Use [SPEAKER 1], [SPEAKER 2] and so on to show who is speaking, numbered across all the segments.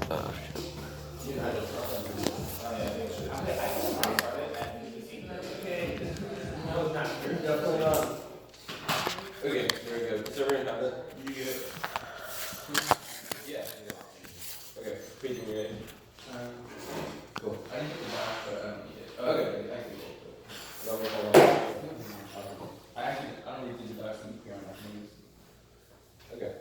[SPEAKER 1] Definitely not. Okay, very good. Does everyone have it? You get it? Yeah. Okay, page me ready. Cool.
[SPEAKER 2] I didn't get the box, but I don't need it.
[SPEAKER 1] Okay.
[SPEAKER 2] I can go.
[SPEAKER 1] No, hold on.
[SPEAKER 2] I don't need these boxes in here on my fingers.
[SPEAKER 1] Okay.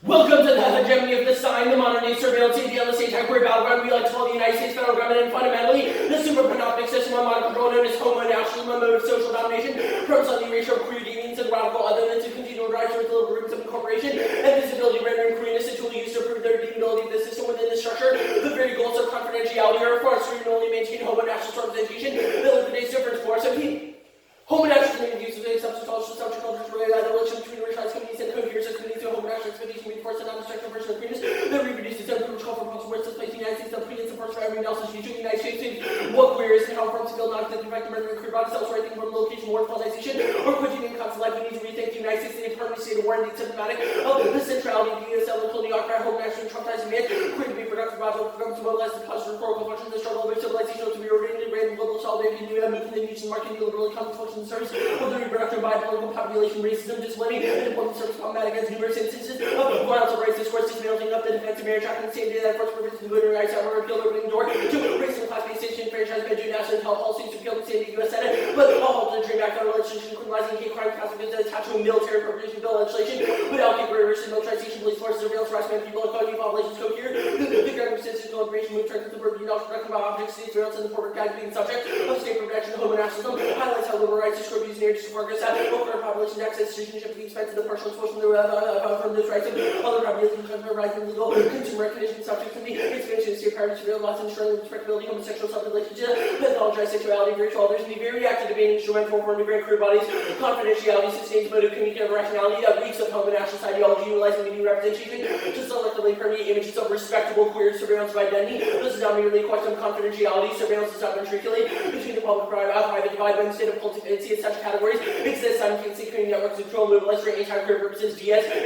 [SPEAKER 3] Welcome to the hegemony of the sign, the modern day surveillance state, the LSA type word battleground we like to call the United States federal government, and fundamentally, the super panoptic system of modern control known as homo nationalism, a mode of social domination, promotes on the erasure of queer deviance and radical otherness to continue to drive towards the little groups of incorporation and visibility, rendering queerness a tool used to prove their deviability of the system within the structure. The very goals of confidentiality are far screen only maintain homo nationalist representation that liquidates difference for 17. Homo nationalism use of substance culture, subject culture, the relation between racialized communities and coherence of communities to homo nationalist expectation reinforced and non-destructive version of queerness that reproduces and which call for consequences placing the United States on pre and support for everyone else's future. The United States what queer is and how forms to feel not to affect the murder of queer bodies, elsewhere from location, war, colonization, or continuing constant life. We need to rethink the United States in a permanent state of war and the symptomatic of the centrality of the U.S. colonial occupied homo nationalism traumatized man, queer to be productive about government to mobilize the positive rhetorical functions of the struggle of civilization to be reordained and global solidarity and moving the niche and market neoliberal economic functions and service of the reproduction by political population, racism, disability, and employment service combat against numerous instances of violence of race discourse, dismantling of the defense of marriage act and the same day that first purpose of voting rights are repealed, opening the door to race and class-based station, franchise, bedroom, national health policies to repeal the same U.S. Senate, but all of the DREAM Act on legislation criminalizing hate crime, classification, attached to a military appropriation bill legislation, without capability, militarization, police force, surveillance, harassment, people, equality, populations, cohere, the government citizens, deliberation, move turns to the bird, production by objects, state surveillance, and the corporate guide being subject of state protection, homo nationalism, highlights how liberal rights describe these narratives to progress at over population access, citizenship, at the expense of the partial expulsion from those rights of other populations, rights and legal consumer recognition, subject to the expansion of state privacy, real laws, ensuring the respectability, homosexual self-relationship, pathologized sexuality, virtual others, and the very active debate instrumental for immigrant queer bodies, confidentiality, sustains motive, communicative rationality that reeks of homo nationalist ideology, utilizing media representation to selectively permeate images of respectable queer surveillance of identity. This is not merely a question of confidentiality. Surveillance is not matriculate between the public and private divide, but instead of cultivating such categories, exists simultaneously creating networks of control, mobilized for anti-queer purposes, DS, and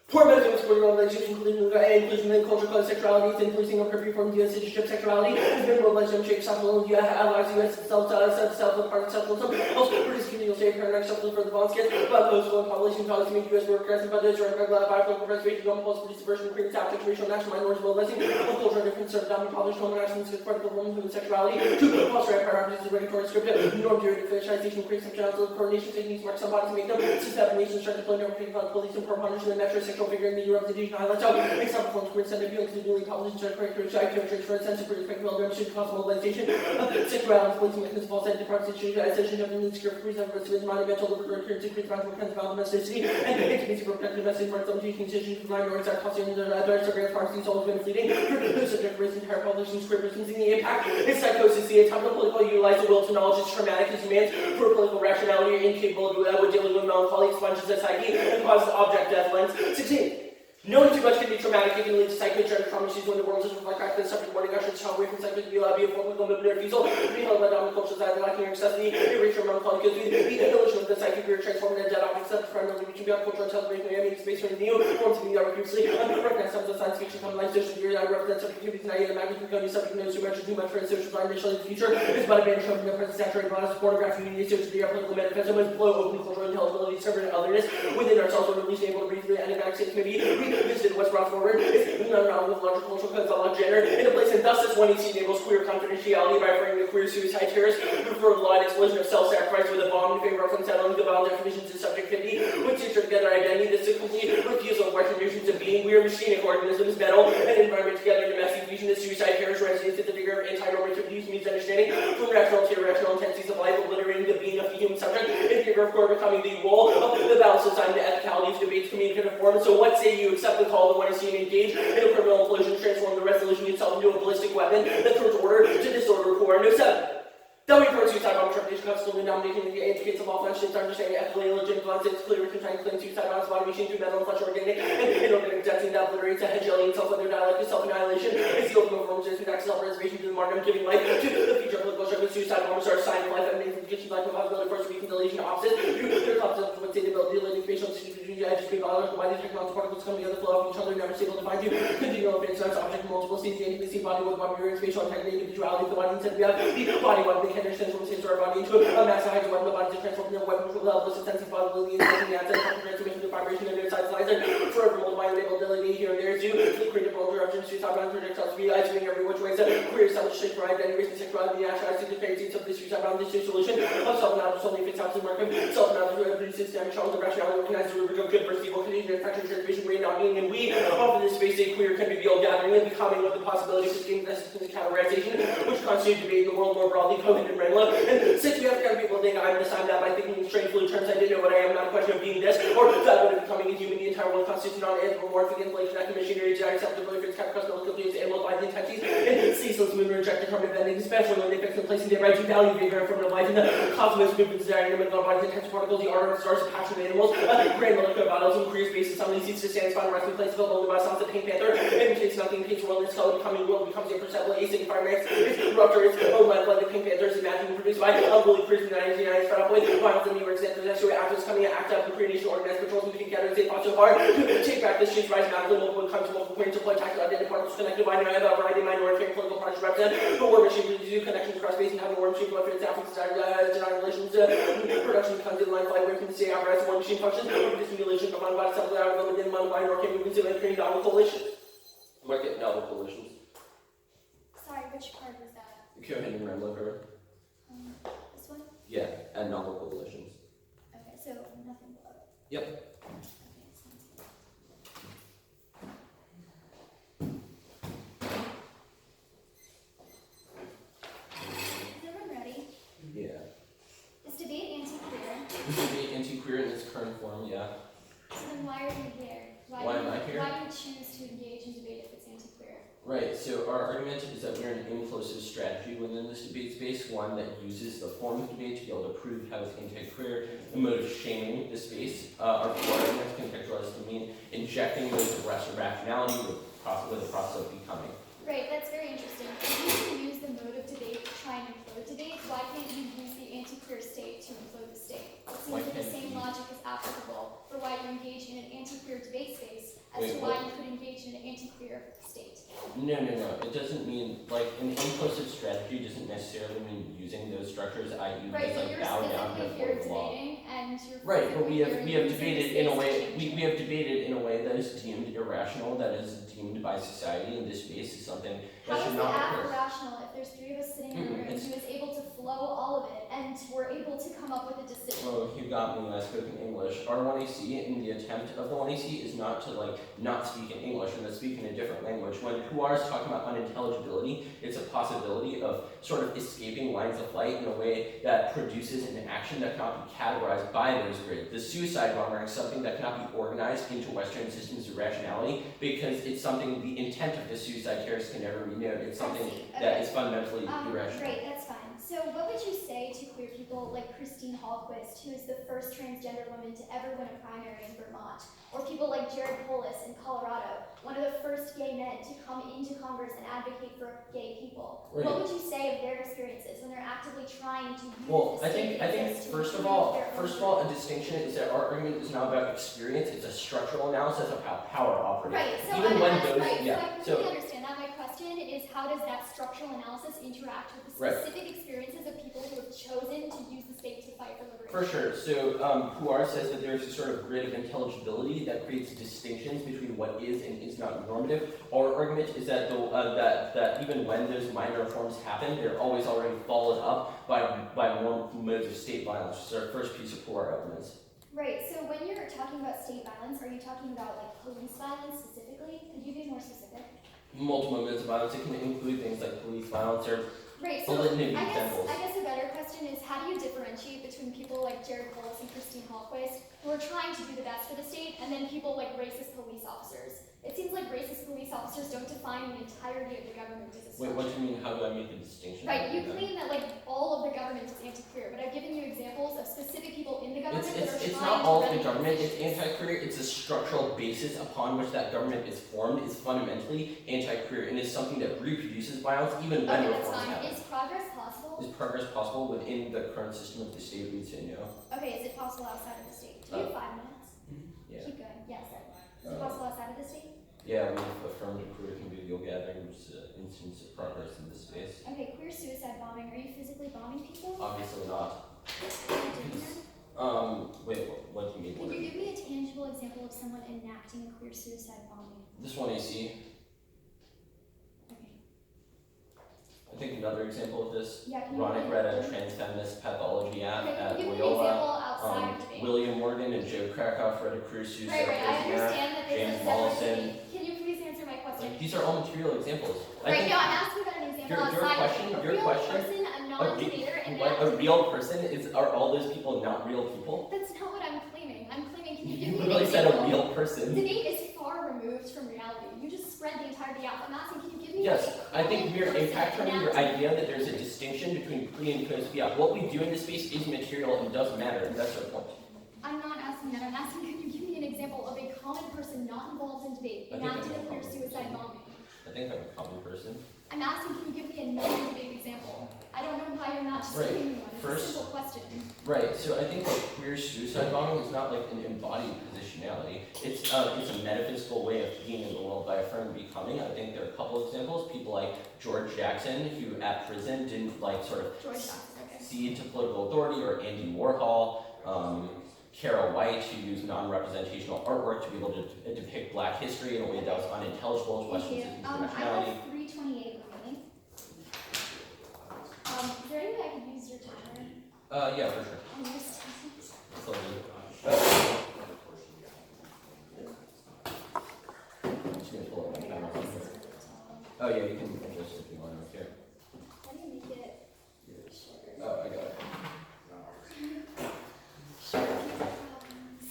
[SPEAKER 3] poor measurements for organizations, including inclusion in cultural sexuality, influencing or curfew forms of U.S. citizenship sexuality, has been mobilized to shape self-will, allies U.S. self-self-self-self-self, also produce continual state paradigm self-will for the bonds get, but those who population values to make U.S. workers and budgets or by political preservation, don't pulse produce diversion, creating tactics, racial, national minorities, mobilizing of cultural difference, serve dominant published homo nationalism, critical women, human sexuality, to foster priorities, the regulatory script, norm theory, fetishization, creating sexuality, coordination, techniques, mark somebody to make them, systemic nations, start deploying everything on police and poor punishment, measures, figure in the representation highlights out example from queer center appeals to newly published characteristics for a sense of respect relevant to possible mobilization of sexuality, policing mechanisms, false identity, privatization of the insecure free of risk, monumental recurrence, increased radical kinds of domesticity, and intimacy for protective message, marks on teaching decisions for minorities, are costing the other surveillance policies, always been fleeting, for subject race, entire populations, queer persons, the impact is psychosis, the attempt of political utilize the will to knowledge is traumatic, is demands for political rationality, incapable of dealing with melancholy, expunges the psyche, and causes object death lens. 16. Knowing too much can be traumatic, it can lead to psychiatric trauma issues when the world is reflect back to the subject morning usher to shy away from psychic to be allowed to be a form of limited refusal, to be held by dominant cultures either lacking or excessively, erasure melancholy could be the illusion of the psychic career transforming a dead object except primarily reaching beyond cultural and television and space from new forms of media previously unrecognized some of the science fiction common life social theory that represents subjectivity and idea that magnitude becoming subject knows too much for its social design initially in the future is but a band showing the present saturated modest pornography media social theory political manifesto must blow open cultural intelligibility server and otherness within ourselves or at least able to breathe through the enigmatic states maybe revisited what's brought forward is none of with larger cultural codes on gender in a place and thus this 118 enables queer confidentiality by bringing the queer suicide terrorists who prefer the law and explosion of self-sacrifice with a bomb in favor of unsettling the violent definitions of subjectivity which teach together identity. This is a complete refusal of Western notions of being. We are machinic organisms, metal and environment together in a messy fusion. The suicide terrorists resonates at the figure of anti-normativity means understanding from rational to irrational intensities of life, obliterating the being of the human subject in favor of core becoming the role of the balance designed to ethicality of debates, communicative form. And so what say you accept the call of the one to see and engage in a criminal implosion, transform the resolution itself into a ballistic weapon that throws order to disorder core. No 7. That we approach suicide bomb interpretation constantly nominating the indicates of all flesh shapes understanding ethically illegitimate violence. It's clear we can try and claim suicide bombs body machine through metal and flesh organic and inorganic density that obliterates a Hegelian self-leather dialect of self-annihilation. It's the ultimate form of resistance back to self-preservation to the martyrdom, giving life to the future political struggle. Suicide bombers are a sign of life and made from the kitchen life of possibility for us to be conciliation opposites. Their concepts of sustainability, living spatial distribution, educated biological body, technological particles come together, flow off each other, never stable to find you. Continual advance on object multiple states, the intimacy, body with body, mirroring spatial integrity, individuality of the body, instead we have the body one that can extend from state to our body into a mass of heights, weapon the body to transform into a weapon to level of sense of possibility, and the asset of transformation to vibration and their size lies and forever multiplying availability here and there is due to the creative world interruptions to stop bound projectiles, realizing every which way, queer establishment for identity, race, and sexuality, the actualized dependencies of this suicide bound, this solution of self-knowledge, solely fits out to mark of self-knowledge, produces systemic trauma, the rationality, recognizes the rubric of good versus evil, condition, infection, transmission, brain not being, and we offer this space a queer can be the old gathering and becoming with the possibility of sustaining resistance and counterization, which constitutes debate in the world more broadly, COVID and Renla. And since we have kind of people think I'm this, I'm that, by thinking in strange fluid terms, I didn't know what I am, not a question of being this, or that would of becoming a human, the entire world constitutes non-anthropomorphic inflation, that machinery, genetic acceptability for its capital customers, animals, by the intensities, and ceaseless movement, reject determined bending, especially when they fix and placing their right to value, vigor, and formative life, and the cosmos movement, desire, and the body's intense particles, the ardor of stars, the passion of animals, grand molecular battles, and careers based on something ceases to stand, find a resting place, filled only by songs of Pink Panther, imitates nothing, paints world, its color, becoming world, becomes imperceptible, asignified ranks, its rupture, its own life, like the Pink Panther's imagined, produced by unruly creatures in the 1990s, fed up with violence and New York City, actually actors coming to act out and creation, organized patrols, and pink gathering, they fought so hard to take back the streets, rise massively, multiple come to multiple points, deploy tactical identity particles, connected by a variety of minority and political parties represent, but war machine produces connections across space and having war machine for its African design relations, production becomes in line flight away from the state apparatus, war machine functions, or dissimulation combined by several out of within mind by nor can movements and creating novel coalitions. Might get novel coalitions.
[SPEAKER 4] Sorry, which part was that?
[SPEAKER 3] Go ahead and run over.
[SPEAKER 4] This one?
[SPEAKER 3] Yeah, and novel coalitions.
[SPEAKER 4] Okay, so nothing below.
[SPEAKER 3] Yep.
[SPEAKER 4] Okay, sounds good. Is everyone ready?
[SPEAKER 3] Yeah.
[SPEAKER 4] Is debate anti-queer?
[SPEAKER 3] This would be anti-queer in its current form, yeah.
[SPEAKER 4] So then why are you here?
[SPEAKER 3] Why am I here?
[SPEAKER 4] Why do you choose to engage in debate if it's anti-queer?
[SPEAKER 3] Right, so our argument is that we're an inclusive strategy within this debate space, one that uses the form of debate to be able to prove how it's anti-queer, a mode of shaming the space. Our core argument contextualized to mean injecting modes of rationality with the process of becoming.
[SPEAKER 4] Right, that's very interesting. If you can use the mode of debate to try and implode debate, why can't you use the anti-queer state to implode the state? It seems that the same logic is applicable for why you engage in an anti-queer debate space as to why you could engage in an anti-queer state.
[SPEAKER 3] No. It doesn't mean, like, an inclusive strategy doesn't necessarily mean using those structures, i.e.
[SPEAKER 4] Right, but
[SPEAKER 3] like
[SPEAKER 4] you're
[SPEAKER 3] bow down to
[SPEAKER 4] specifically
[SPEAKER 3] the
[SPEAKER 4] here
[SPEAKER 3] court of law.
[SPEAKER 4] debating, and you're
[SPEAKER 3] Right, but we have
[SPEAKER 4] using
[SPEAKER 3] debated
[SPEAKER 4] the
[SPEAKER 3] in a
[SPEAKER 4] space
[SPEAKER 3] way
[SPEAKER 4] to change
[SPEAKER 3] we have debated in a way that is deemed irrational, that is deemed by society in this space is something
[SPEAKER 4] How
[SPEAKER 3] that
[SPEAKER 4] is
[SPEAKER 3] should
[SPEAKER 4] the
[SPEAKER 3] not
[SPEAKER 4] app
[SPEAKER 3] occur.
[SPEAKER 4] irrational if there's three of us sitting in a room who is able to flow all of it and we're able to come up with a decision?
[SPEAKER 3] Oh, you got me when I spoke in English. Our 1AC in the attempt of the 1AC is not to not speak in English and to speak in a different language. When Huar is talking about unintelligibility, it's a possibility of sort of escaping lines of flight in a way that produces an action that cannot be categorized by those grids. The suicide bomber is something that cannot be organized into Western systems of rationality because it's something the intent of the suicide terrorist can never be known. It's something that is fundamentally irrational.
[SPEAKER 4] Great, that's fine. So what would you say to queer people like Christine Hallquist, who is the first transgender woman to ever win a primary in Vermont? Or people like Jared Polis in Colorado, one of the first gay men to come into Congress and advocate for gay people.
[SPEAKER 3] Right.
[SPEAKER 4] What would you say of their experiences when they're actively trying to use
[SPEAKER 3] Well,
[SPEAKER 4] the
[SPEAKER 3] I think
[SPEAKER 4] to
[SPEAKER 3] first of
[SPEAKER 4] improve
[SPEAKER 3] all,
[SPEAKER 4] their own
[SPEAKER 3] a distinction is that our argument is not about experience; it's a structural analysis of how power operates.
[SPEAKER 4] Right, so
[SPEAKER 3] Even when those,
[SPEAKER 4] right,
[SPEAKER 3] yeah.
[SPEAKER 4] so I completely understand that. My question is, how does that structural analysis interact with the specific experiences of people who have chosen to use the state to fight for liberation?
[SPEAKER 3] For sure. So, Huar says that there's a sort of grid of intelligibility that creates distinctions between what is and is not normative. Our argument is that that even when those minor reforms happen, they're always already followed up by more modes of state violence, which is our first piece of Huar evidence.
[SPEAKER 4] Right, so when you're talking about state violence, are you talking about like police violence specifically? Could you be more specific?
[SPEAKER 3] Multiple modes of violence. It can include things like police violence or
[SPEAKER 4] Right,
[SPEAKER 3] a
[SPEAKER 4] so
[SPEAKER 3] litany of examples.
[SPEAKER 4] I guess a better question is, how do you differentiate between people like Jared Polis and Christine Hallquist who are trying to do the best for the state, and then people like racist police officers? It seems like racist police officers officers don't define the entirety of the government as a
[SPEAKER 3] Wait, what
[SPEAKER 4] structure.
[SPEAKER 3] do you mean? How do I make a distinction?
[SPEAKER 4] Right, you claim that like all of the government is anti-queer, but I've given you examples of specific people in the government that are
[SPEAKER 3] It's
[SPEAKER 4] trying
[SPEAKER 3] not all
[SPEAKER 4] to
[SPEAKER 3] of the
[SPEAKER 4] remedy
[SPEAKER 3] government.
[SPEAKER 4] these
[SPEAKER 3] It's anti-queer. It's a structural basis upon which that government is formed. Is fundamentally anti-queer and is something that reproduces violence even when
[SPEAKER 4] Okay, that's
[SPEAKER 3] reforms
[SPEAKER 4] fine.
[SPEAKER 3] happen.
[SPEAKER 4] Is progress possible?
[SPEAKER 3] Is progress possible within the current system of the state? We'd say no.
[SPEAKER 4] Okay, is it possible outside of the state? Do you have 5 minutes?
[SPEAKER 3] Yeah.
[SPEAKER 4] Keep going. Yes. Is it possible outside of the state?
[SPEAKER 3] Yeah, we've affirmed queer convivial gatherings, instance of progress in this space.
[SPEAKER 4] Okay, queer suicide bombing. Are you physically bombing people?
[SPEAKER 3] Obviously not. Wait, what do you mean?
[SPEAKER 4] Can you give me a tangible example of someone enacting a queer suicide bombing?
[SPEAKER 3] This one AC.
[SPEAKER 4] Okay.
[SPEAKER 3] I think another example of this.
[SPEAKER 4] Yeah, can you
[SPEAKER 3] Ronick
[SPEAKER 4] give me
[SPEAKER 3] read a
[SPEAKER 4] an
[SPEAKER 3] transfeminist pathology app
[SPEAKER 4] Okay, can
[SPEAKER 3] at
[SPEAKER 4] you give me an
[SPEAKER 3] Loyola.
[SPEAKER 4] example outside of debate?
[SPEAKER 3] William Morgan and Joe Krakoff read a queer
[SPEAKER 4] Right,
[SPEAKER 3] suicide
[SPEAKER 4] right. I
[SPEAKER 3] poison app.
[SPEAKER 4] understand that there's
[SPEAKER 3] James
[SPEAKER 4] a separate
[SPEAKER 3] Mollison.
[SPEAKER 4] debate. Can you please answer my question?
[SPEAKER 3] Like, these are all material examples. I
[SPEAKER 4] Right,
[SPEAKER 3] think
[SPEAKER 4] no, I'm asking about an example
[SPEAKER 3] your
[SPEAKER 4] outside
[SPEAKER 3] question-
[SPEAKER 4] of
[SPEAKER 3] your
[SPEAKER 4] a real
[SPEAKER 3] question-
[SPEAKER 4] person, a non-debater, and
[SPEAKER 3] what, a real person are all those people not real people?
[SPEAKER 4] That's not what I'm claiming. I'm claiming, can you give
[SPEAKER 3] You
[SPEAKER 4] me an
[SPEAKER 3] literally said a
[SPEAKER 4] example?
[SPEAKER 3] real person.
[SPEAKER 4] Debate is far removed from reality. You just spread the entirety out. I'm asking, can you give me
[SPEAKER 3] Yes,
[SPEAKER 4] like,
[SPEAKER 3] I think we're
[SPEAKER 4] person
[SPEAKER 3] impacting your
[SPEAKER 4] enacting-
[SPEAKER 3] idea that there's a distinction between pre and post fiat. What we do in this space is material and does matter, and that's our point.
[SPEAKER 4] I'm not asking that. I'm asking, can you give me an example of a common person not involved in debate
[SPEAKER 3] I think
[SPEAKER 4] enacting
[SPEAKER 3] I'm
[SPEAKER 4] a
[SPEAKER 3] a
[SPEAKER 4] queer
[SPEAKER 3] common
[SPEAKER 4] suicide
[SPEAKER 3] person.
[SPEAKER 4] bombing?
[SPEAKER 3] I think I'm a common person.
[SPEAKER 4] I'm asking, can you give me a non-debate example? I don't know why you're not just
[SPEAKER 3] Right.
[SPEAKER 4] giving me one. It's
[SPEAKER 3] First-
[SPEAKER 4] a simple question.
[SPEAKER 3] Right, so I think like queer suicide bombing is not like an embodied positionality. It's a metaphysical way of being in the world by affirming becoming. I think there are a couple examples. People like George Jackson, who at prison didn't like sort of
[SPEAKER 4] George Jackson, okay.
[SPEAKER 3] cede to political authority, or Andy Warhol, Carol White, who used non-representational artwork to be able to depict Black history in a way that was unintelligible to
[SPEAKER 4] Thank
[SPEAKER 3] Western
[SPEAKER 4] you.
[SPEAKER 3] systems
[SPEAKER 4] I
[SPEAKER 3] of nationality.
[SPEAKER 4] have 3:28 remaining. Is there any way I could use your timer?
[SPEAKER 3] Yeah, for sure.
[SPEAKER 4] I understand.
[SPEAKER 3] It's all good. I'm just gonna pull up my camera real quick. Oh yeah, you can adjust if you want right here.
[SPEAKER 4] How do you make it shorter?
[SPEAKER 3] Oh, I got it.
[SPEAKER 4] Shorter problems.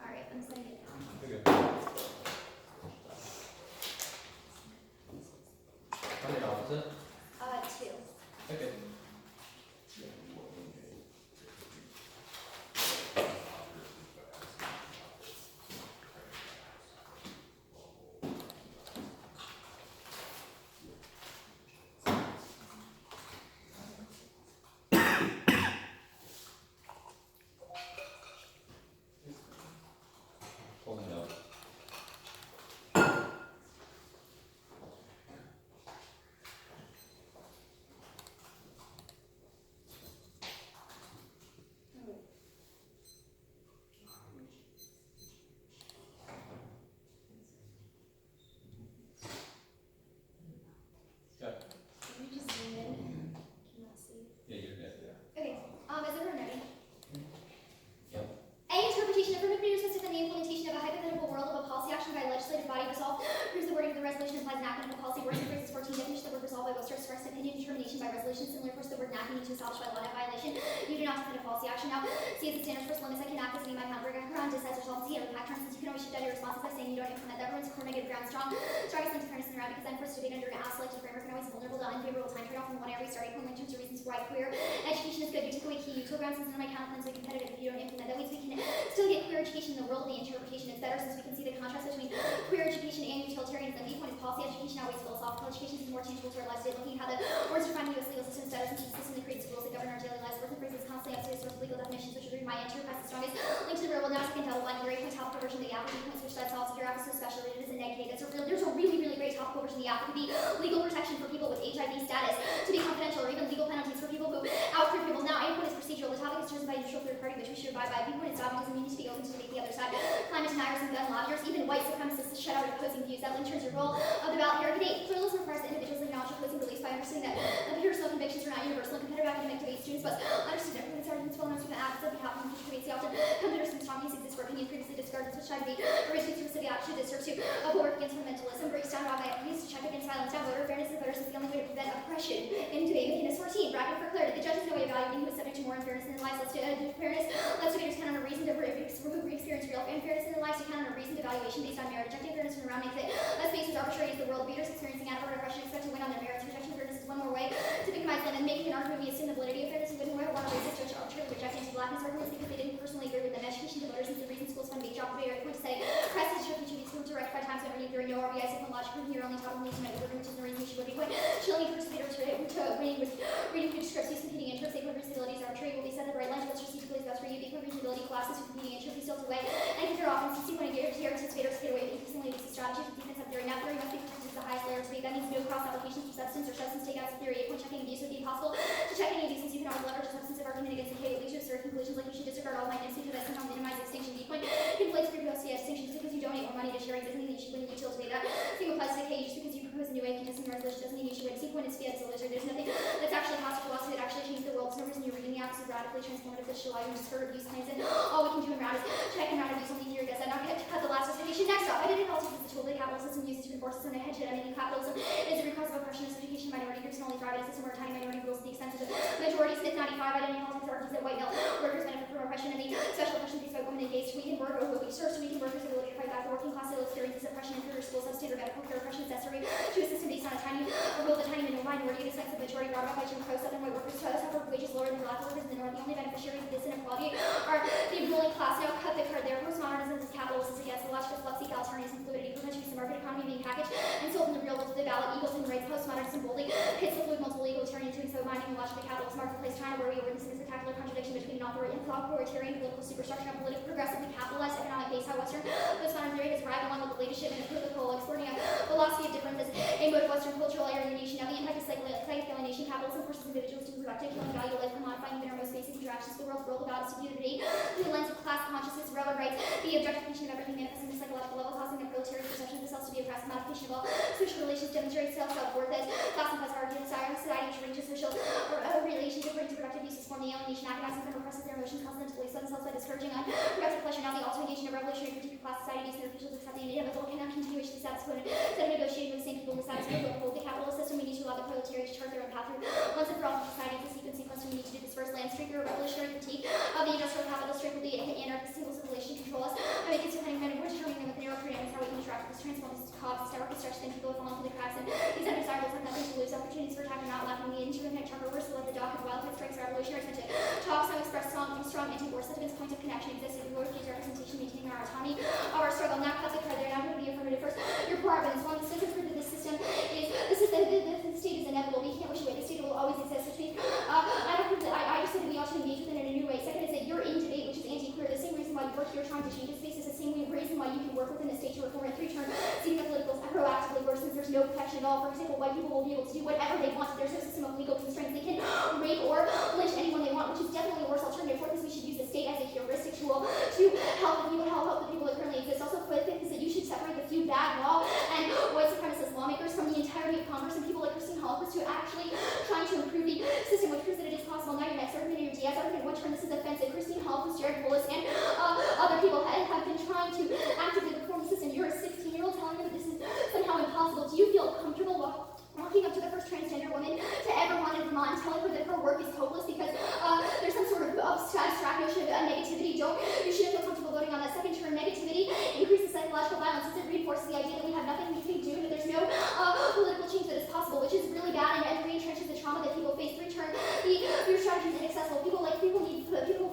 [SPEAKER 4] Alright, I'm setting it down.
[SPEAKER 3] Okay. How many dollars is it?
[SPEAKER 4] 2.
[SPEAKER 3] Okay. Pulling it up. Yeah.
[SPEAKER 4] Can you just zoom in? Cannot see.
[SPEAKER 3] Yeah, you're good. Yeah.
[SPEAKER 4] Okay, is everyone ready?
[SPEAKER 3] Yep.
[SPEAKER 4] A interpretation of permitted resistance and the implementation of a hypothetical world of a policy action by a legislative body resolved proves the wording of the resolution implies enactment of a policy. Words and phrases 14 definition the word resolved by Webster expressed opinion determination by resolution similar force the word enacting to establish by law in violation. You do not defend a policy action. Now, see as the standard first limits I can act as any of my Hamburg around decides resolvency or impact terms since you can always shift out your responses by saying you don't implement that everyone's core negative ground strong. Strongest link to fairness and around because I'm forced to debate under an selective framework and always vulnerable to unfavorable time trade off from one every starting point in terms of reasons why queer education is good. You took away key neutral grounds since none of my counterpoints are competitive if you don't implement. That means we can still get queer education in the world of the interpretation. It's better since we can see the contrast between queer education and utilitarianism. The point is policy education always philosophical education is more tangible to our lives today. Looking at how the words defined the U.S. legal system is better since it's the system that creates the rules that govern our daily lives. Words and phrases constantly up to the source of legal definitions, which would my enterprise the strongest link to the real world. Now second double one, great topical version of the app, points which that's also your app is so special that it is a negative. There's a really great topical version of the app. It could be legal protection for people with HIV status, to be confidential, or even legal penalties for people who out queer people. Now, A point is procedural. The topic is chosen by a neutral third party, which we should abide by. B point is stopping doesn't mean to be open to debate the other side. Climate deniers and gun lobbyists, even white supremacists to shut out opposing views. That link turns your role of the ballot here. Debate. Pluralism requires that individuals acknowledge opposing beliefs by understanding that personal convictions are not universal. In competitive academic debate, students must understand everyone's arguments well enough to act on behalf of future debates. They often come to understand strong cases for opinion previously discarded, which try to be originally to city action that serves to work against fundamentalism, breaks down wrong ideas to check against violence. Now, voter fairness and voters is the only way to prevent oppression in debate. Within 14, bracket for clarity. The judges know way of evaluating who is subject more unfairness in their lives. Let's debaters count on a reason to re-experience real unfairness in their lives, to count on a reasoned evaluation based on merit. Rejecting fairness from around makes it less based as arbitrary as the world. Leaders experiencing adequate repression expect to win on their merits. Rejecting fairness is one more way to victimize them, and making an argument we assume the validity of fairness. We wouldn't want to racist judge arbitrarily reject anti-blackness arguments because they didn't personally agree with them. Education to voters is the reason schools fund big job debate. Point to say, press is your future needs to rectify times when there are no RBIs and logic from here only taught only to make which is the reason we should be quite chilling for debaters to reading which scripts use competing interests. They put reasonability is arbitrary. Will be set at the right lines. What's strategically best for you? They put reasonability classes with competing interests. We still away. And if you're often see when here anticipators get away with increasingly with strategy for defense of theory. Now theory must be protected to the highest layer of debate. That means no cross applications to substance or substance takeouts of theory. When checking abuse would be impossible. To check any abuse, you can always leverage a substantive argument against the case. Lead to absurd conclusions like you should disregard all my because that somehow minimize extinction. Viewpoint conflates previously distinctions because you donate more money to sharing doesn't mean that you should win the utility. That same applies to the case. Just because you propose a new way of contesting resolution doesn't mean you should win. See, point is fiat is illusory. There's nothing that's actually possible philosophy that actually changed the world. There's no reason you're reading the opposite radically transformative that should allow you to discard abuse claims, and all we can do in round is check and round abuse only theory does that. Now we have to cut the last justification. Next up, identity politics is the tool that capitalist system uses to enforce its own headship. I mean, capitalism is the root cause of oppression and education. Minority groups can only thrive in a system where tiny minority rules to the extent of the majority. Smith 95 identity politics argues that white male workers benefit from oppression and the special oppression faced by women and gays. Weaken work or we serve to weaken workers' ability to fight back. The working class still experiences oppression and through school substandard medical care. Oppression is necessary to a system based on a rule of the tiny minority at the expense of the majority. Brought about by Jim Crow, Southern white workers suffer wages lower than black workers in the north. The only beneficiaries of this inequality are the ruling class. Now cut the card there. Postmodernism is capitalism against the logic of flux, egalitarianism, fluidity, perpetuates the market economy being packaged and sold in the real world to the ballot. Equals and rights. Postmodernism boldly hits the fluid multiple egalitarian doing so, minding the logic of the capitalist marketplace. China, where we are witnessing a spectacular contradiction between an authoritarian political superstructure and political progressively capitalized economic base. How Western postmodern theory has arrived along with the latest shipment of political exporting a philosophy of difference as a mode of Western cultural alienation. Now the impact is like alienation. Capitalism forces individuals to be productive, killing value, life, and modifying even our most basic interactions. The world about us to view today through the lens of class consciousness, railroad rights, the objectification of everything manifesting the psychological level, causing the proletariat perception of the self to be oppressed. Modification of all social relations demonstrates self-worth as class and class hierarchy in society which ranges social relations according to productive uses form the alienation. Agonizing from oppresses their emotions, causes them to police themselves by discouraging unproductive pleasure. Now the alternation of revolutionary critique of class society is their officials accept the inevitable cannot continuation of status quo instead of negotiating with the same people in the status quo. Hold the capitalist system, we need to allow the proletariat to chart their own path through once and for all society. The sequencing question we need to do this first. Land streak or revolutionary critique of the industrial capitalist streak will be anarchist symbols of relation to control us. I make it to kind of we're determining them with narrow parameters how we can interact with this transform this cause, hysterical stretch, then people fall into the cracks, and these undesirables have nothing to lose. Opportunities for attack are not lacking. The internet truck reverse will let the dock of wildcat strikes revolutionaries meant to talk, some express strong anti-war sentiments. Point of connection existed. The word gives representation, maintaining our autonomy of our struggle. Now cut the card there. Now go to the affirmative first. Your poor evidence. One, the system proof that this system is the state is inevitable. We can't wish away. The state will always exist. Which means I don't prove that I just said that we ought to engage with it in a new way. Second is that you're in debate, which is anti-queer. The same reason why you work here trying to change the space is the same reason why you can work within the state to reform. And three, turn seeing the politicals proactively worse since there's no protection at all. For example, white people will be able to do whatever they want. There's no system of legal constraints. They can rape or lynch anyone they want, which is definitely a worse alternative. Fourth is we should use the state as a heuristic tool to help the people that currently exist. Also, fifth is that you should separate the few bad law and white supremacist lawmakers from the entirety of Congress and people like Christine Holocaust who are actually trying to improve the system, which proves that it is possible. Now your next argument, your Diaz argument, one turn, this is offensive. Christine Holocaust, Jared Bullis, and other people have been trying to actively reform the system. You're a 16-year-old telling them that this is somehow impossible. Do you feel comfortable walking up to the first transgender woman to ever want in Vermont and telling her that her work is hopeless because there's some sort of abstract notion of negativity? You shouldn't feel comfortable voting on that. Second term, negativity increases psychological violence. It reinforces the idea that we have nothing we can do, that there's no political change that is possible, which is really bad and re-entrenches the trauma that people face. Return your strategy is inaccessible. People,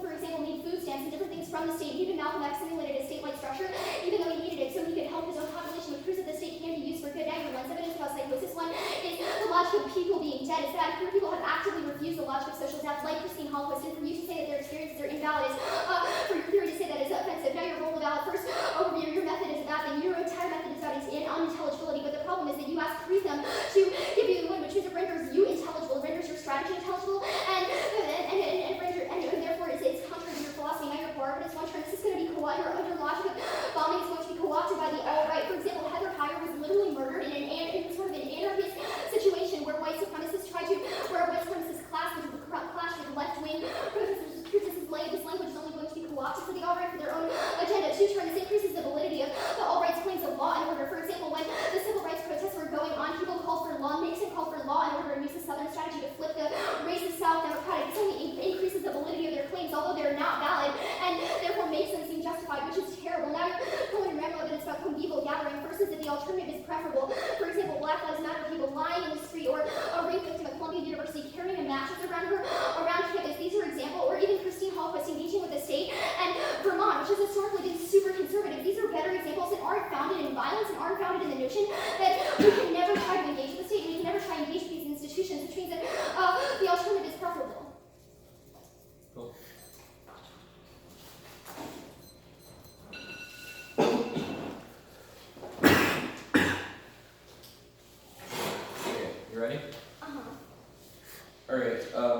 [SPEAKER 4] for example, need food stamps and different things from the state. Even Malcolm X simulated a state-like structure, even though he needed it, so he could help his own population, which proves that the state can be used for good. Now, one's evidence about psychosis. One is the logic of people being dead. It's that queer people have actively refused the logic of social death, like Christine Holocaust, and for you to say that their experiences are invalid is for your theory to say that is offensive. Now your role of valid first overview, your method is a bad thing. Your entire method is about unintelligibility, but the problem is that you ask them to give you the win, which means it renders you intelligible, it renders your strategy intelligible, and therefore it's contrary to your philosophy. Now your core evidence, one turn, this is going to be your logic of bombing is going to be co-opted by the right. For example, Heather Heyer was literally murdered in sort of an anarchist situation where white supremacists tried to, where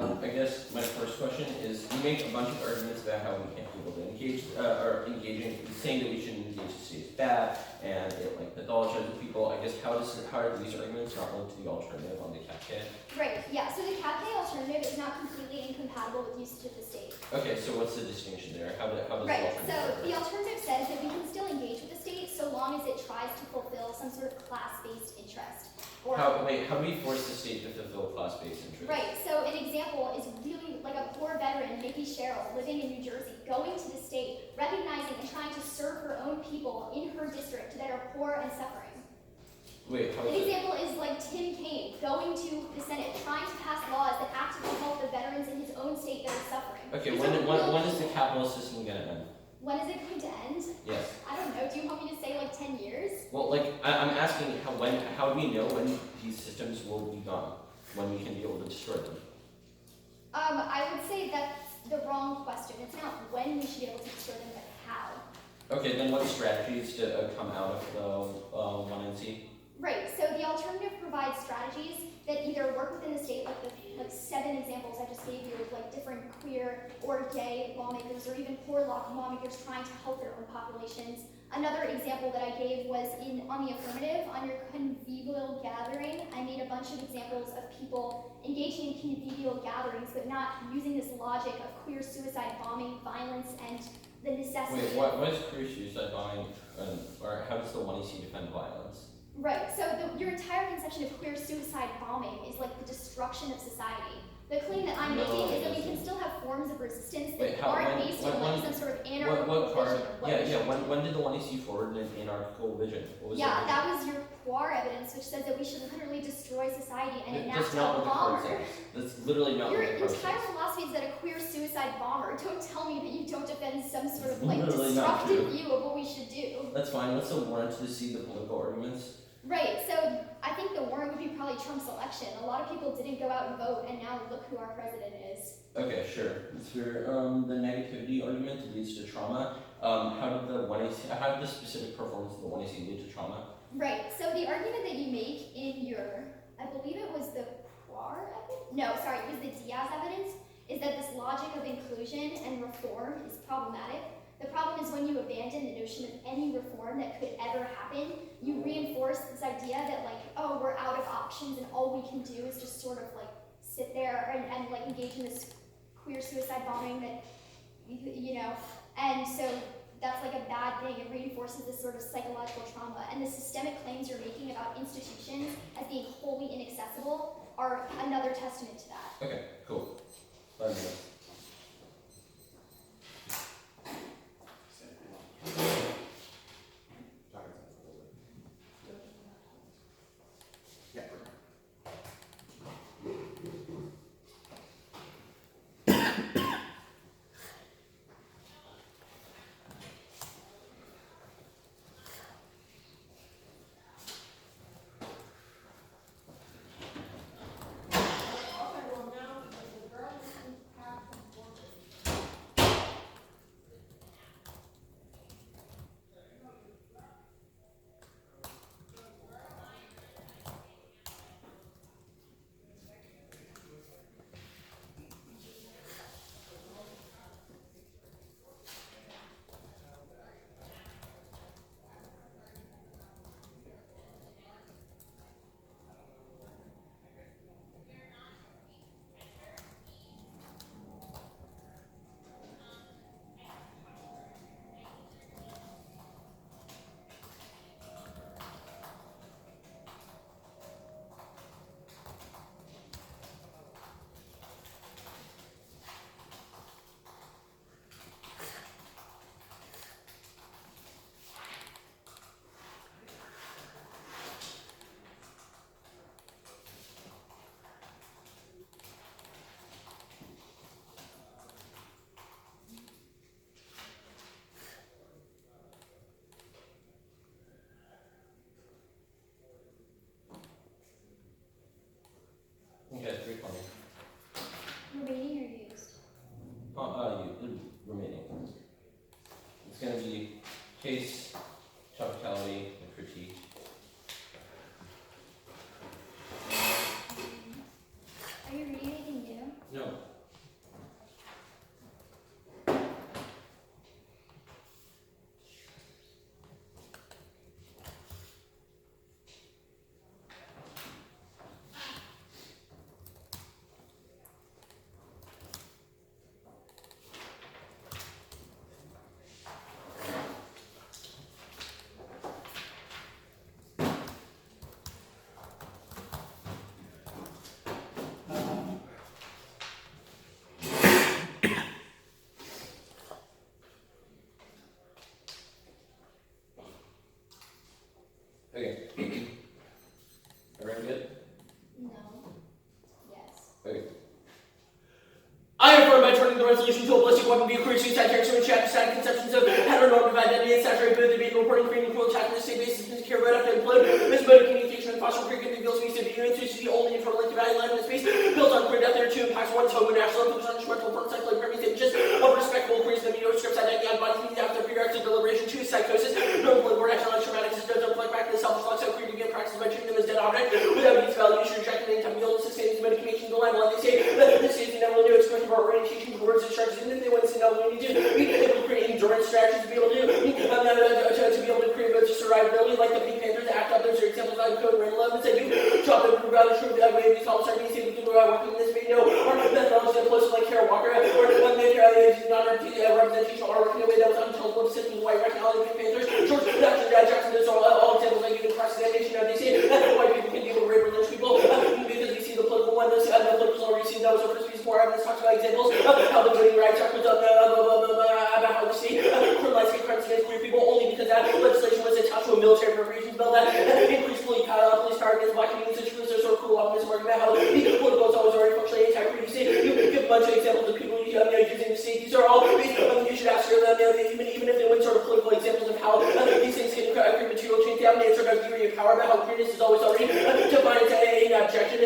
[SPEAKER 3] I guess my first question is, you make a bunch of arguments about how we can't be able to engage, or engaging, saying that we shouldn't engage the state is bad, and it like pathologizes people. I guess how are these arguments not linked to the alternative on the CAPK?
[SPEAKER 4] Right, yeah, so the CAPK alternative is not completely incompatible with usage of the state.
[SPEAKER 3] Okay, so what's the distinction there? How does
[SPEAKER 4] Right,
[SPEAKER 3] the alternative
[SPEAKER 4] so
[SPEAKER 3] work?
[SPEAKER 4] the alternative says that we can still engage with the state so long as it tries to fulfill some sort of class-based interest. Or
[SPEAKER 3] How do we force the state to fulfill class-based interests?
[SPEAKER 4] Right, so an example is really like a poor veteran, Nikki Sherrill, living in New Jersey, going to the state, recognizing and trying to serve her own people in her district that are poor and suffering.
[SPEAKER 3] Wait, how
[SPEAKER 4] An
[SPEAKER 3] is it?
[SPEAKER 4] example is like Tim Kaine going to the Senate, trying to pass laws that actively help the veterans in his own state that are suffering.
[SPEAKER 3] Okay,
[SPEAKER 4] These
[SPEAKER 3] when
[SPEAKER 4] are
[SPEAKER 3] is the capitalist system gonna end?
[SPEAKER 4] When is it going to end?
[SPEAKER 3] Yes.
[SPEAKER 4] I don't know. Do you want me to say like 10 years?
[SPEAKER 3] Well, like I'm asking how do we know when these systems will be gone? When we can be able to destroy them?
[SPEAKER 4] I would say that's the wrong question. It's not when we should be able to destroy them, but how.
[SPEAKER 3] Okay, then what strategies to come out of the 1NC?
[SPEAKER 4] Right, so the alternative provides strategies that either work within the state, like the 7 examples I just gave you of like different queer or gay lawmakers or even poor lawmakers trying to help their own populations. Another example that I gave was on the affirmative, on your convivial gathering. I made a bunch of examples of people engaging in convivial gatherings but not using this logic of queer suicide bombing, violence, and the necessity.
[SPEAKER 3] Wait, what is queer suicide bombing, or how does the 1EC defend violence?
[SPEAKER 4] Right, so your entire conception of queer suicide bombing is like the destruction of society. The claim that I'm making is that we can still have forms of resistance that aren't based on like some sort of anarchical vision of what we should do.
[SPEAKER 3] When did the 1EC forward an anarchical vision? What was
[SPEAKER 4] Yeah,
[SPEAKER 3] it?
[SPEAKER 4] that was your Quar evidence, which says that we should literally destroy society and
[SPEAKER 3] That's
[SPEAKER 4] enact
[SPEAKER 3] not
[SPEAKER 4] a
[SPEAKER 3] what the card
[SPEAKER 4] bomber.
[SPEAKER 3] says. That's literally not
[SPEAKER 4] Your
[SPEAKER 3] what the card
[SPEAKER 4] entire
[SPEAKER 3] says.
[SPEAKER 4] philosophy is that a queer suicide bomber. Don't tell me that you don't defend some sort of like
[SPEAKER 3] Literally not
[SPEAKER 4] destructive
[SPEAKER 3] true.
[SPEAKER 4] view of what we should do.
[SPEAKER 3] That's fine. What's the warrant to see the political arguments?
[SPEAKER 4] Right, so I think the warrant would be probably Trump's election. A lot of people didn't go out and vote, and now look who our president is.
[SPEAKER 3] Okay, sure. It's fair. The negativity argument leads to trauma. How did the specific performance of the 1EC lead to trauma?
[SPEAKER 4] Right, so the argument that you make in your, I believe it was the Quar evidence? No, sorry, it was the Diaz evidence, is that this logic of inclusion and reform is problematic. The problem is when you abandon the notion of any reform that could ever happen, you reinforce this idea that like, oh, we're out of options and all we can do is just sort of like sit there and like engage in this queer suicide bombing that, you know, and so that's like a bad thing. It reinforces this sort of psychological trauma. And the systemic claims you're making about institutions as being wholly inaccessible are another testament to that.
[SPEAKER 3] Okay, cool. 5 minutes. Okay, 320.
[SPEAKER 4] Remaining or used?
[SPEAKER 3] Remaining. It's gonna be case, topicality, and critique.
[SPEAKER 4] Are you reading anything new?
[SPEAKER 3] No. turning the resolution to a ballistic weapon be a career suicide terrorist to check static conceptions of heteronormative identity and saturate both debate and reporting, creating cruel attack on the state basis and secure right after implode. This mode of communication and foster creating reveals space to be units, which is the only internal link to value life in the space, built on created out there to impacts one's home and national and focus on instrumental front cycle premise images of respectable creation of the scripts identity on bodies media after prerequisite deliberation to psychosis, no political reaction on traumatic systems don't reflect back to the self-reflex of creating and practice by treating them as dead object without its value, should reject any time the old sustains mode of communication to line like they say that this is the never new expression of our orientation towards instructions, and if they want to see now we need to be able to create endurance strategies to be able to be able to create modes of survivability like the Pink Panthers act up. Those are examples like code and love and said you drop the rather true that way of these problems are being able to working in this video or methodology that close like Kara Walker or one major representation or working in a way that was unintelligible to systems white rationality Pink Panthers. George Jackson, those are all examples like you can cross-examination. Now they say that white people can deal with rape religious people because we see the political one, those political or we see those are first piece more evidence talks about examples of how the voting rights are put up about how we see criminalized hate crimes against queer people only because that legislation was attached to a military appropriations bill that increased police power against black communities, which was a sort of cruel optimism argument about how the political is always already functionally anti-queer. You give a bunch of examples of people using the state. These are all you should ask even if they win sort of political examples of how these things can create material change. They have an answer about theory of power about how queerness is always already defined as an objection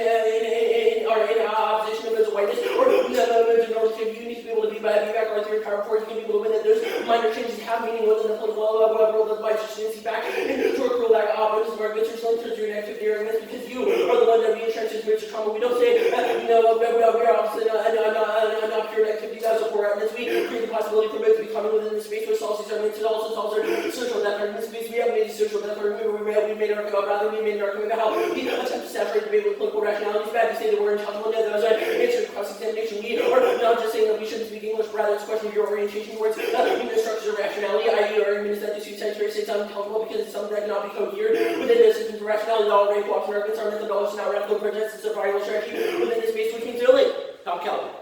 [SPEAKER 3] or in opposition to whiteness or normative. You need to be able to be back on theory of power before you can be able to win that those minor changes have meaning within the political world of white supremacy back and to a cruel lack of optimism or good or your activity arguments because you are the one that reentrenches rich trauma. We don't say we are opposite not pure activity that support evidence. We create the possibility for both to be coming within the space which solves these arguments. It also solves our social death argument space. We have made a social death argument. We made an argument about how we attempt to saturate debate with political rationality. It's bad to say that we're intellectual. No, that was an answer to cross-examination. We are not just saying that we shouldn't speak English, but rather it's a question of your orientation towards human structures of rationality. I.e. your argument is that the suicide theory is unintelligible because it's something that cannot be cohered within the systems of rationality. All rape walks and arguments are methodologies, not radical projects. It's a survival strategy within the space which means really top caliber.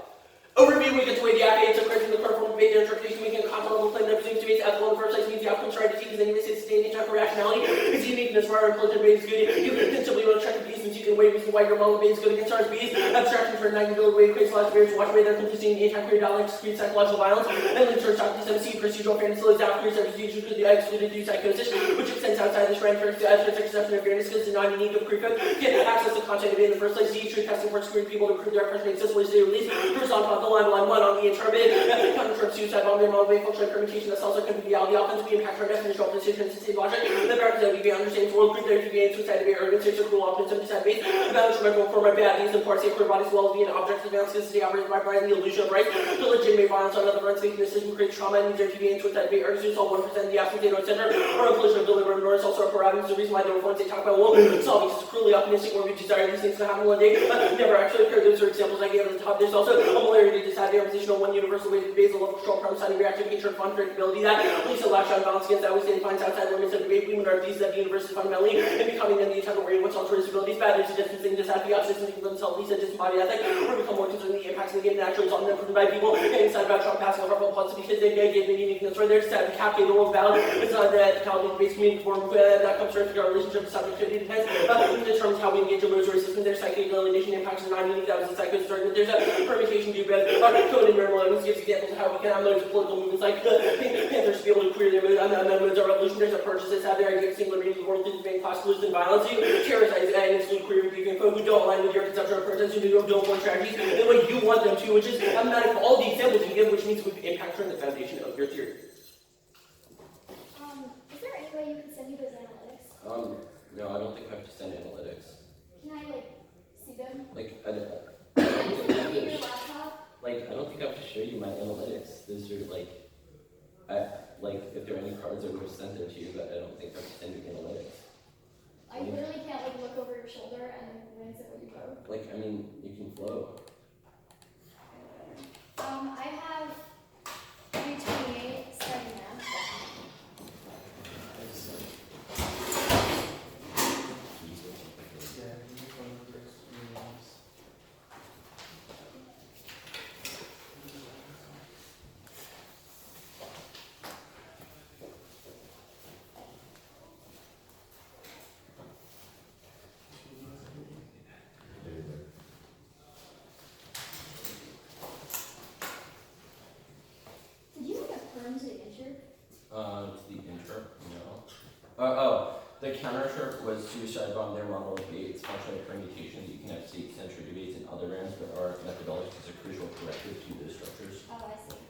[SPEAKER 3] Overview, we get to weigh the affidavits of correction, the current form of debate, their interpretation, making a comparable claim that presumes to be ethical in the first place means the outcome tried to teach is anyway sustained nature for rationality. It's uniqueness for our intelligent debate is good. You can simply want to check the bees and you can weigh reason why your model debate is good against ours bees. Abstraction for an ability way creates lots of barriers to watch away their confusing anti-queer dialects, create psychological violence, and then turns out to see procedural fairness, slows out queer substitution because the excluded due psychosis, which extends outside the shrine for exception of fairness because it's not unique of queer code. Can't access the content of it in the first place. Z truth testing for queer people to prove their oppression exists, which they release. First on the line 1 on the intermediate, counter from suicide bomb, model way functional permutation that's also going to be the offense we impact our definition of decisions and state logic. The fact that we understands world group there to be suicide to be urban states are cruel optimism to set base. About instrumental form of bad things and parts of queer bodies as well as being objects of violence because they operate by the illusion of right. The legitimate violence on other fronts making decision creates trauma and needs there to be suicide to be urban states all 1% the absence data center or implosion of deliberate ignorance also for items. The reason why the reforms they talk about solving is cruelly optimistic where we desire these things to happen one day. Never actually occurred. Those are examples I gave at the top. There's also a polarity to decide the opposition on one universal way to basal level control from signing reactive nature and unpredictability that leads to lash out balance against that we say finds outside limits of debate. We are these that the universe is fundamentally and becoming then the integral way in which alternative abilities bad. There's a distance thing just have the opposites and themselves, least a disembodied ethic, or become more concerned with the impacts of the game and actually solving them proven by people getting excited about Trump passing over plots because they gave the uniqueness right there to set the captive the world's valid. It's not that the base community form that comes to our relationship with subjectivity depends. It determines how we engage in modes or systems. There's psychic alienation impacts are not unique. That was the psychosis argument. There's a permutation due bed. Code and normal elements gives examples of how we can have modes of political movements like Pink Panthers to be able to queer their modes. Modes are revolution. There's a purchase that's have their idea of seeing liberty in the world through being class and violence. You terrorize and exclude queer people who don't align with your conception of protest, who don't want strategies the way you want them to, which is not all the examples you give, which means we impact on the foundation of your theory.
[SPEAKER 4] Is there any way you can send me those analytics?
[SPEAKER 1] No, I don't think I have to send analytics.
[SPEAKER 4] Can I see them?
[SPEAKER 1] I don't.
[SPEAKER 4] Can you your laptop?
[SPEAKER 1] I don't think I have to show you my analytics. Those are if there are any cards, I would have sent them to you, but I don't think I have to send you analytics.
[SPEAKER 4] I literally can't look over your shoulder and glance at what you wrote.
[SPEAKER 1] You can flow.
[SPEAKER 4] I have 328 starting now.
[SPEAKER 3] The counter was suicide bomb. Their model debates functional permutations that you can have state-centered debates and other rounds, but our methodology is a crucial corrective to those structures.
[SPEAKER 4] Oh, I see. Okay.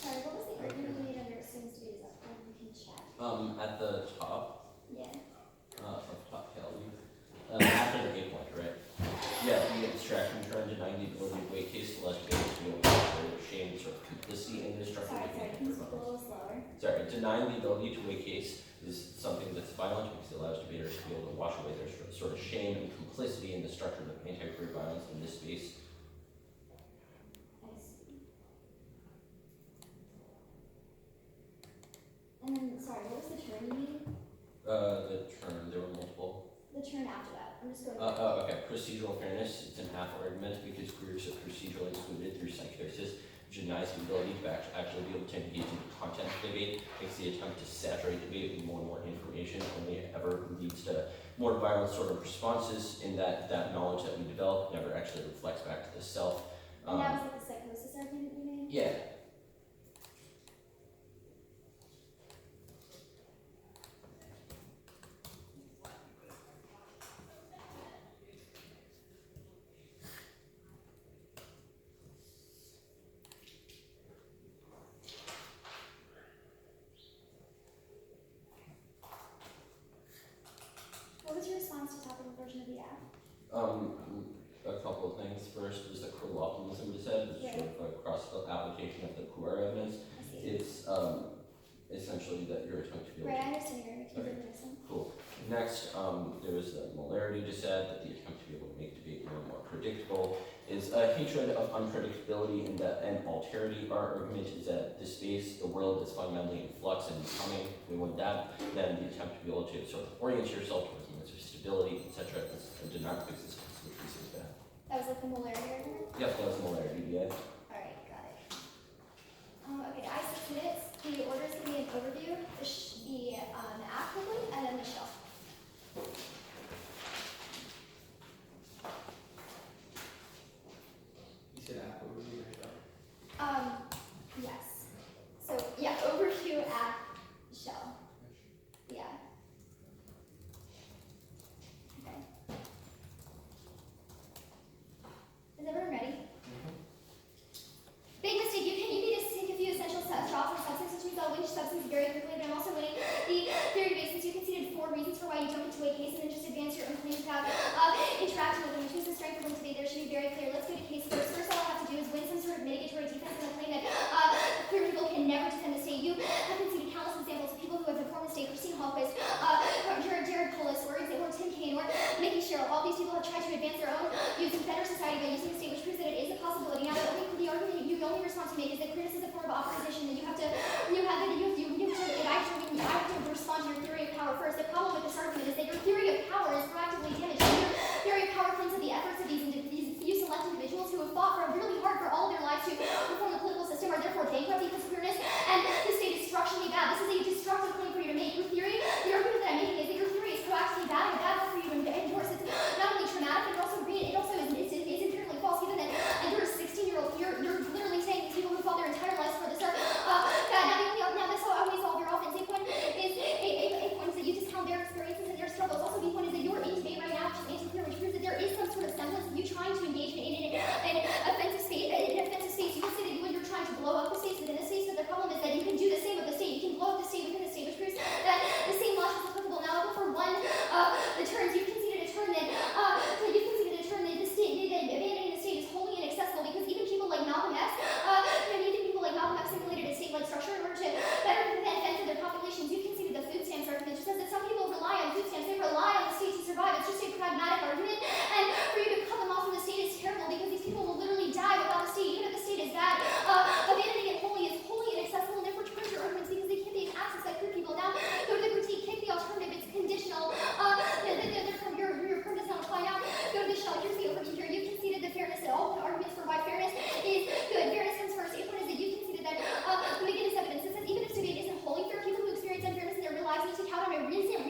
[SPEAKER 4] Sorry, what was the argument you made under assumes to be is up? You can check.
[SPEAKER 3] At the top,
[SPEAKER 4] Yeah.
[SPEAKER 3] of top value, after the gate point, right? Yeah, the abstraction term denying the ability of weight case allows debaters to be able to demonstrate their shame, sort of complicity in the structure.
[SPEAKER 4] Sorry, can you speak a little slower?
[SPEAKER 3] Sorry, denying the ability to weight case is something that's violent because it allows debaters to be able to wash away their sort of shame and complicity in the structure of anti-queer violence in this space.
[SPEAKER 4] I see. And then, sorry, what was the term you needed?
[SPEAKER 3] The term, there were multiple.
[SPEAKER 4] The term after that. I'm just going
[SPEAKER 3] Okay, procedural fairness, it's an half argument because queers are procedurally excluded through psychosis, which denies the ability to actually be able to engage in the content of debate, makes the attempt to saturate debate with more and more information, only ever leads to more violent sort of responses in that knowledge that we develop never actually reflects back to the self.
[SPEAKER 4] And that was like the psychosis argument you made?
[SPEAKER 3] Yeah.
[SPEAKER 4] What was your response to topical version of the app?
[SPEAKER 3] A couple of things. First was the cruel optimism we said, which is sort of a cross-application of the queer evidence.
[SPEAKER 4] I see.
[SPEAKER 3] It's essentially that you're attempting to be able
[SPEAKER 4] Right,
[SPEAKER 3] to.
[SPEAKER 4] I understand your
[SPEAKER 3] Okay.
[SPEAKER 4] listen.
[SPEAKER 3] Cool. Next, there was the molarity just said that the attempt to be able to make debate more and more predictable is a hatred of unpredictability and alterity. Our argument is that the space, the world is fundamentally in flux and becoming. We want that. Then the attempt to be able to sort of orient yourself towards moments of stability, etc. is a dynamic existence, which we see as bad.
[SPEAKER 4] That was like the molarity argument?
[SPEAKER 3] Yep, that was molarity, yeah.
[SPEAKER 4] Alright, got it. Okay, I 6 minutes. The order is going to be an overview, the app quickly, and then the shelf.
[SPEAKER 2] You said app overview or shell?
[SPEAKER 4] Yes. So, yeah, overview, app, shell. Yeah. Okay. Is everyone ready? Big mistake. You need to take a few essential drops of substance, which means I'll win substance very quickly, but I'm also winning the theory basis. You conceded 4 reasons for why you don't get to a case and then just advance your own claims without interacting with them, which means the strength of them today there should be very clear. Let's go to case first. First, all I have to do is win some sort of mitigatory defense in the claim that queer people can never defend the state. You have conceded countless examples of people who have informed the state, Christine Hallquist, Jared Polis, or Tim Kaine, or Nikki Sherrill. All these people have tried to advance their own views in better society by using the state, which proves that it is a possibility. Now, the argument you only response to make is that criticism is a form of opposition, that you have to respond to your theory of power first. The problem with this argument is that your theory of power is proactively damaging. Your theory of power claims that the efforts of these few select individuals who have fought really hard for all of their lives to reform the political system are therefore bankrupt because queerness and the state is structurally bad. This is a destructive claim for you to make. Your theory, the argument that I'm making is that your theory is proactively bad and bad for you to endorse. It's not only traumatic, but it also is empirically false. Given that you're a 16-year-old, you're literally saying these people who fought their entire lives for this are bad.
[SPEAKER 5] isn't